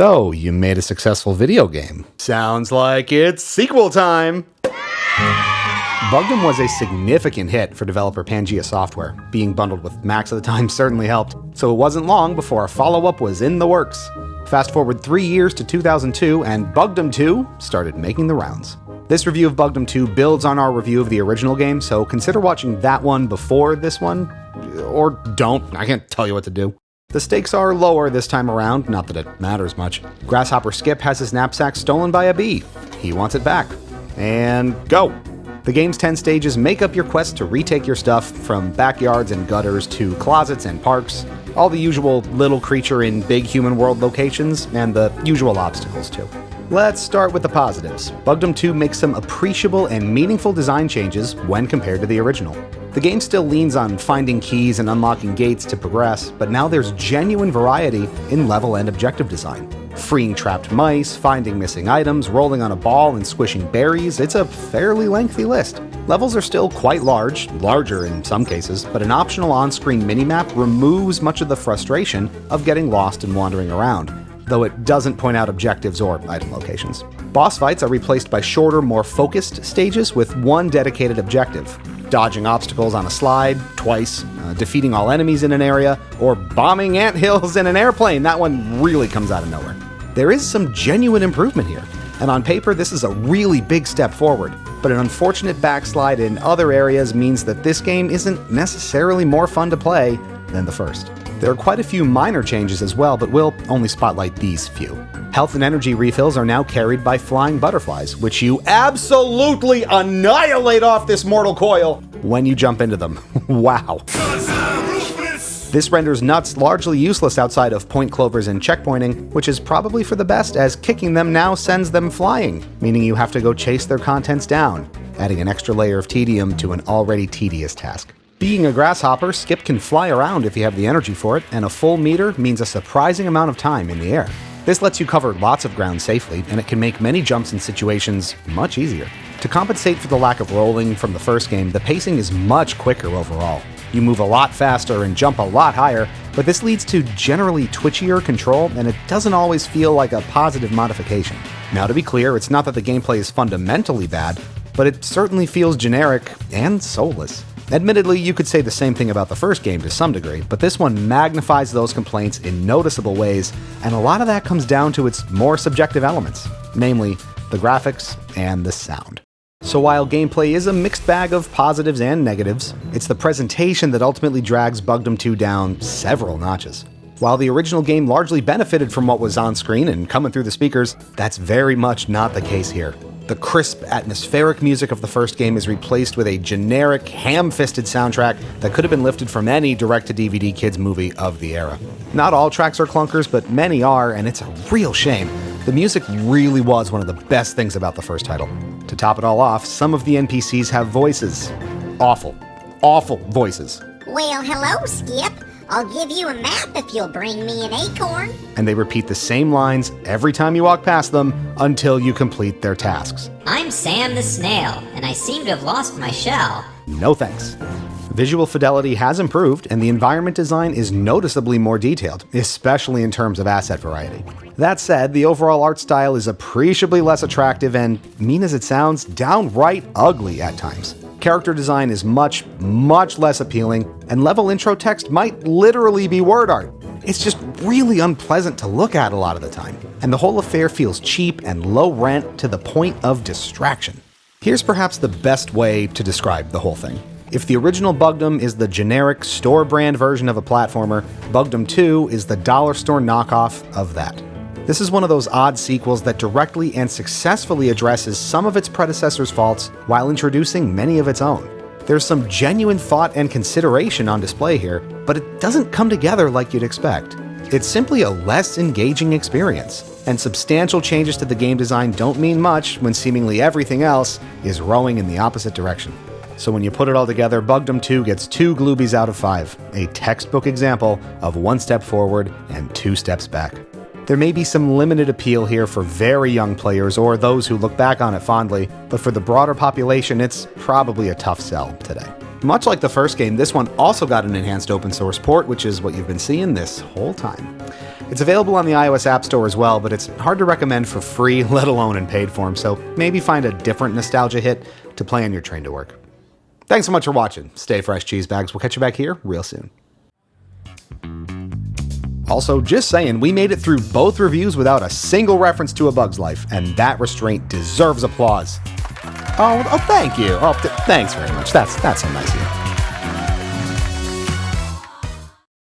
So, you made a successful video game. Sounds like it's sequel time! Bugdom was a significant hit for developer Pangea Software. Being bundled with Max at the time certainly helped, so it wasn't long before a follow-up was in the works. Fast forward 3 years to 2002, and Bugdom 2 started making the rounds. This review of Bugdom 2 builds on our review of the original game, so consider watching that one before this one. Or don't, I can't tell you what to do. The stakes are lower this time around, not that it matters much. Grasshopper Skip has his knapsack stolen by a bee. He wants it back. And go! The game's 10 stages make up your quest to retake your stuff, from backyards and gutters to closets and parks, all the usual little creature in big human world locations, and the usual obstacles too. Let's start with the positives. Bugdom 2 makes some appreciable and meaningful design changes when compared to the original. The game still leans on finding keys and unlocking gates to progress, but now there's genuine variety in level and objective design. Freeing trapped mice, finding missing items, rolling on a ball, and squishing berries, it's a fairly lengthy list. Levels are still quite large, larger in some cases, but an optional on-screen minimap removes much of the frustration of getting lost and wandering around, though it doesn't point out objectives or item locations. Boss fights are replaced by shorter, more focused stages with one dedicated objective. Dodging obstacles on a slide, twice, defeating all enemies in an area, or bombing anthills in an airplane. That one really comes out of nowhere. There is some genuine improvement here, and on paper this is a really big step forward, but an unfortunate backslide in other areas means that this game isn't necessarily more fun to play than the first. There are quite a few minor changes as well, but we'll only spotlight these few. Health and energy refills are now carried by flying butterflies, which you absolutely annihilate off this mortal coil when you jump into them. Wow. This renders nuts largely useless outside of point clovers and checkpointing, which is probably for the best, as kicking them now sends them flying, meaning you have to go chase their contents down, adding an extra layer of tedium to an already tedious task. Being a grasshopper, Skip can fly around if you have the energy for it, and a full meter means a surprising amount of time in the air. This lets you cover lots of ground safely, and it can make many jumps in situations much easier. To compensate for the lack of rolling from the first game, the pacing is much quicker overall. You move a lot faster and jump a lot higher, but this leads to generally twitchier control, and it doesn't always feel like a positive modification. Now, to be clear, it's not that the gameplay is fundamentally bad, but it certainly feels generic and soulless. Admittedly, you could say the same thing about the first game to some degree, but this one magnifies those complaints in noticeable ways, and a lot of that comes down to its more subjective elements, namely the graphics and the sound. So while gameplay is a mixed bag of positives and negatives, it's the presentation that ultimately drags Bugdom 2 down several notches. While the original game largely benefited from what was on screen and coming through the speakers, that's very much not the case here. The crisp, atmospheric music of the first game is replaced with a generic, ham-fisted soundtrack that could have been lifted from any direct-to-DVD kids movie of the era. Not all tracks are clunkers, but many are, and it's a real shame. The music really was one of the best things about the first title. To top it all off, some of the NPCs have voices. Awful, awful voices. Well, hello, Skip. I'll give you a map if you'll bring me an acorn. And they repeat the same lines every time you walk past them until you complete their tasks. I'm Sam the Snail, and I seem to have lost my shell. No thanks. Visual fidelity has improved, and the environment design is noticeably more detailed, especially in terms of asset variety. That said, the overall art style is appreciably less attractive and, mean as it sounds, downright ugly at times. Character design is much, much less appealing, and level intro text might literally be word art. It's just really unpleasant to look at a lot of the time, and the whole affair feels cheap and low rent to the point of distraction. Here's perhaps the best way to describe the whole thing. If the original Bugdom is the generic store brand version of a platformer, Bugdom 2 is the dollar store knockoff of that. This is one of those odd sequels that directly and successfully addresses some of its predecessor's faults while introducing many of its own. There's some genuine thought and consideration on display here, but it doesn't come together like you'd expect. It's simply a less engaging experience, and substantial changes to the game design don't mean much when seemingly everything else is rowing in the opposite direction. So when you put it all together, Bugdom 2 gets 2 Gloobies out of 5, a textbook example of 1 step forward and 2 steps back. There may be some limited appeal here for very young players or those who look back on it fondly, but for the broader population, it's probably a tough sell today. Much like the first game, this one also got an enhanced open source port, which is what you've been seeing this whole time. It's available on the iOS App Store as well, but it's hard to recommend for free, let alone in paid form, so maybe find a different nostalgia hit to play on your train to work. Thanks so much for watching. Stay fresh, cheese bags. We'll catch you back here real soon. Also, just saying, we made it through both reviews without a single reference to A Bug's Life, and that restraint deserves applause. Oh, thank you. Thanks very much. That's so nice of you.